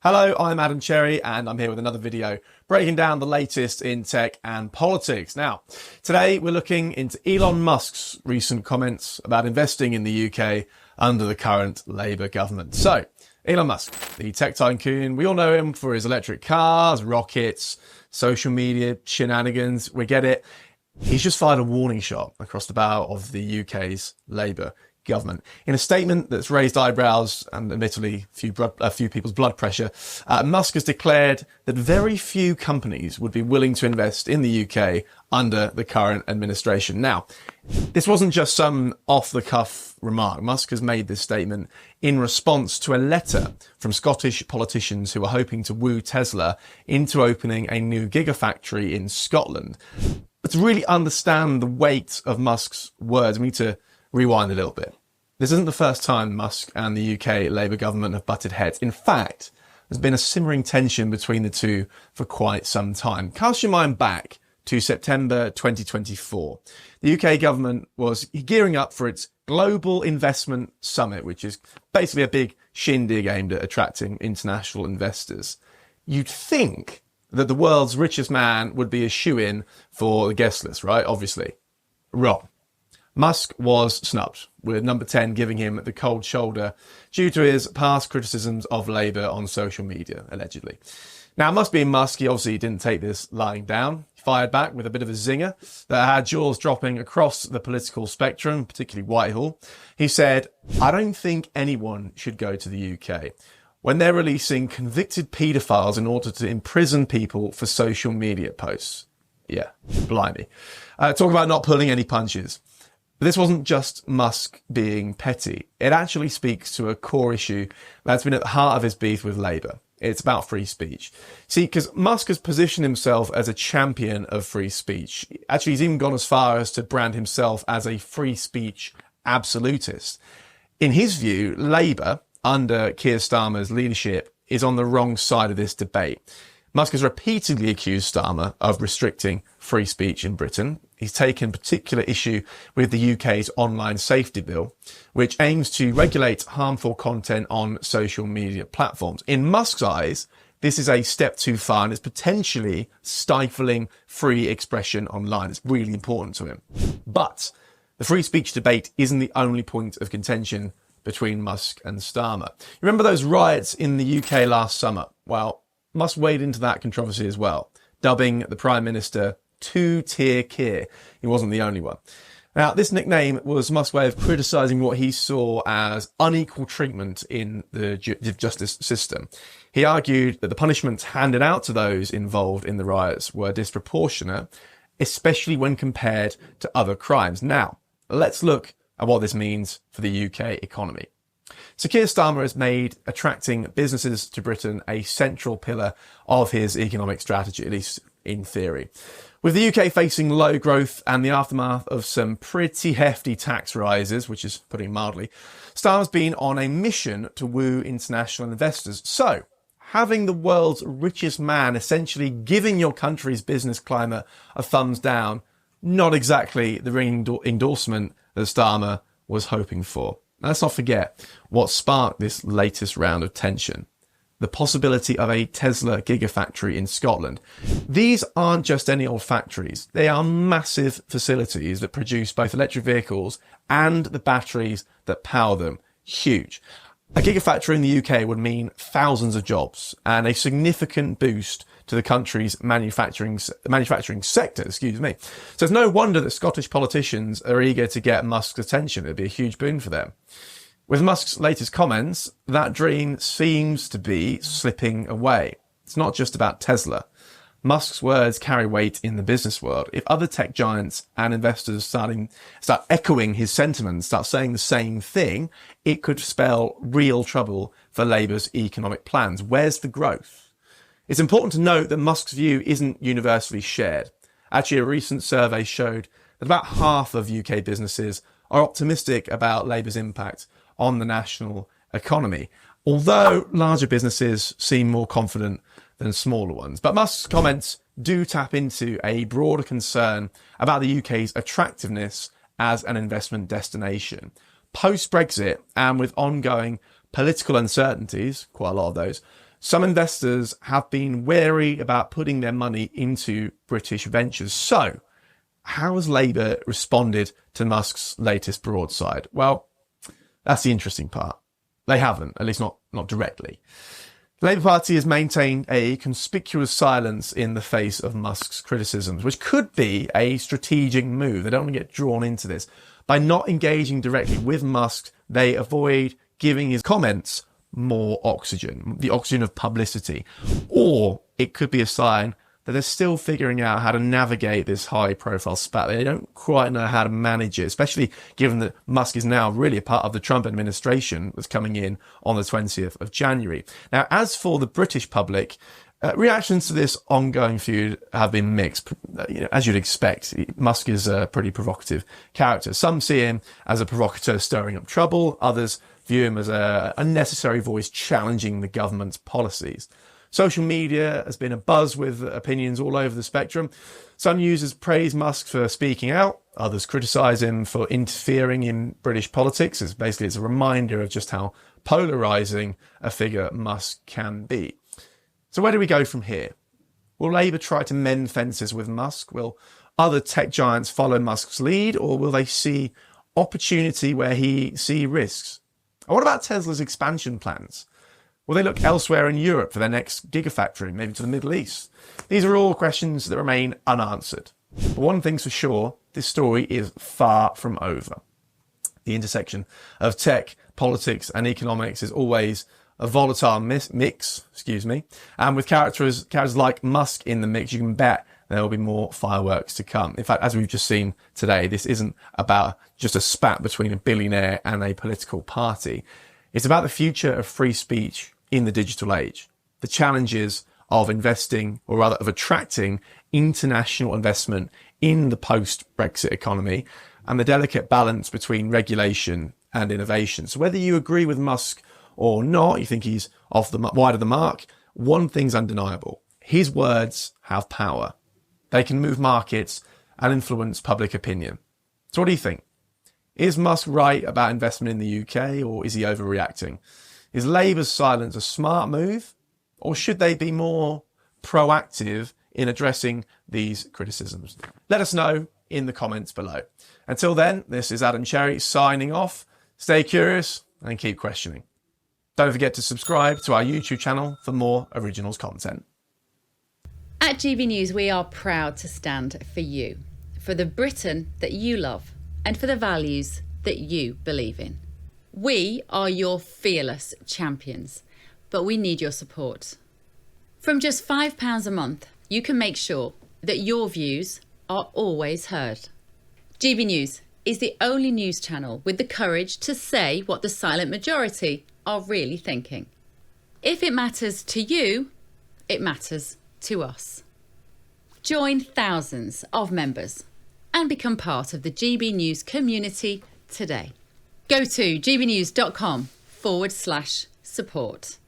Hello, I'm Adam Cherry and I'm here with another video breaking down the latest in tech and politics. Now, today we're looking into Elon Musk's recent comments about investing in the UK under the current Labour government. So, Elon Musk, the tech tycoon, we all know him for his electric cars, rockets, social media shenanigans, we get it. He's just fired a warning shot across the bow of the UK's Labour government. In a statement that's raised eyebrows and admittedly a few people's blood pressure, Musk has declared that very few companies would be willing to invest in the UK under the current administration. Now, this wasn't just some off-the-cuff remark. Musk has made this statement in response to a letter from Scottish politicians who are hoping to woo Tesla into opening a new gigafactory in Scotland. But to really understand the weight of Musk's words, we need to rewind a little bit. This isn't the first time Musk and the UK Labour government have butted heads. In fact, there's been a simmering tension between the two for quite some time. Cast your mind back to September 2024. The UK government was gearing up for its Global Investment Summit, which is basically a big shindig aimed at attracting international investors. You'd think that the world's richest man would be a shoo-in for the guest list, right? Obviously. Wrong. Musk was snubbed, with number 10 giving him the cold shoulder due to his past criticisms of Labour on social media, allegedly. Now, Musk being Musk, he obviously didn't take this lying down. He fired back with a bit of a zinger that had jaws dropping across the political spectrum, particularly Whitehall. He said, "I don't think anyone should go to the UK when they're releasing convicted paedophiles in order to imprison people for social media posts." Yeah, blimey. Talk about not pulling any punches. But this wasn't just Musk being petty. It actually speaks to a core issue that's been at the heart of his beef with Labour. It's about free speech. See, because Musk has positioned himself as a champion of free speech. Actually, he's even gone as far as to brand himself as a free speech absolutist. In his view, Labour, under Keir Starmer's leadership, is on the wrong side of this debate. Musk has repeatedly accused Starmer of restricting free speech in Britain. He's taken particular issue with the UK's online safety bill, which aims to regulate harmful content on social media platforms. In Musk's eyes, this is a step too far and is potentially stifling free expression online. It's really important to him. But the free speech debate isn't the only point of contention between Musk and Starmer. Remember those riots in the UK last summer? Well, Musk wade into that controversy as well, dubbing the Prime Minister Two-Tier Keir. He wasn't the only one. Now, this nickname was Musk's way of criticising what he saw as unequal treatment in the justice system. He argued that the punishments handed out to those involved in the riots were disproportionate, especially when compared to other crimes. Now, let's look at what this means for the UK economy. Sir Keir Starmer has made attracting businesses to Britain a central pillar of his economic strategy, at least in theory. With the UK facing low growth and the aftermath of some pretty hefty tax rises, which is putting it mildly, Starmer's been on a mission to woo international investors. So, having the world's richest man essentially giving your country's business climate a thumbs down, not exactly the ringing endorsement that Starmer was hoping for. Let's not forget what sparked this latest round of tension. The possibility of a Tesla gigafactory in Scotland. These aren't just any old factories. They are massive facilities that produce both electric vehicles and the batteries that power them. Huge. A gigafactory in the UK would mean thousands of jobs and a significant boost to the country's manufacturing sector, So it's no wonder that Scottish politicians are eager to get Musk's attention. It'd be a huge boon for them. With Musk's latest comments, that dream seems to be slipping away. It's not just about Tesla. Musk's words carry weight in the business world. If other tech giants and investors start echoing his sentiments, start saying the same thing, it could spell real trouble for Labour's economic plans. Where's the growth? It's important to note that Musk's view isn't universally shared. Actually, a recent survey showed that about half of UK businesses are optimistic about Labour's impact on the national economy, although larger businesses seem more confident than smaller ones. But Musk's comments do tap into a broader concern about the UK's attractiveness as an investment destination. Post-Brexit, and with ongoing political uncertainties, quite a lot of those, some investors have been wary about putting their money into British ventures. So how has Labour responded to Musk's latest broadside? Well, that's the interesting part. They haven't, at least not directly. The Labour Party has maintained a conspicuous silence in the face of Musk's criticisms, which could be a strategic move. They don't want to get drawn into this. By not engaging directly with Musk, they avoid giving his comments more oxygen, the oxygen of publicity. Or it could be a sign that they're still figuring out how to navigate this high-profile spat. They don't quite know how to manage it, especially given that Musk is now really a part of the Trump administration that's coming in on the 20th of January. Now, as for the British public, reactions to this ongoing feud have been mixed. As you'd expect, Musk is a pretty provocative character. Some see him as a provocateur stirring up trouble. Others view him as a unnecessary voice challenging the government's policies. Social media has been abuzz with opinions all over the spectrum. Some users praise Musk for speaking out. Others criticise him for interfering in British politics. It's a reminder of just how polarising a figure Musk can be. So where do we go from here? Will Labour try to mend fences with Musk? Will other tech giants follow Musk's lead? Or will they see opportunity where he see risks? And what about Tesla's expansion plans? Will they look elsewhere in Europe for their next gigafactory, maybe to the Middle East? These are all questions that remain unanswered. But one thing's for sure, this story is far from over. The intersection of tech, politics and economics is always a volatile mix, and with characters like Musk in the mix, you can bet there will be more fireworks to come. In fact, as we've just seen today, this isn't about just a spat between a billionaire and a political party. It's about the future of free speech in the digital age, the challenges of investing, or rather of attracting international investment in the post-Brexit economy, and the delicate balance between regulation and innovation. So whether you agree with Musk or not, you think he's wide of the mark, one thing's undeniable. His words have power. They can move markets and influence public opinion. So what do you think? Is Musk right about investment in the UK, or is he overreacting? Is Labour's silence a smart move, or should they be more proactive in addressing these criticisms? Let us know in the comments below. Until then, this is Adam Cherry signing off. Stay curious and keep questioning. Don't forget to subscribe to our YouTube channel for more originals content. At GB News, we are proud to stand for you, for the Britain that you love, and for the values that you believe in. We are your fearless champions, but we need your support. From just £5 a month, you can make sure that your views are always heard. GB News is the only news channel with the courage to say what the silent majority are really thinking. If it matters to you, it matters to us. Join thousands of members and become part of the GB News community today. Go to gbnews.com/support.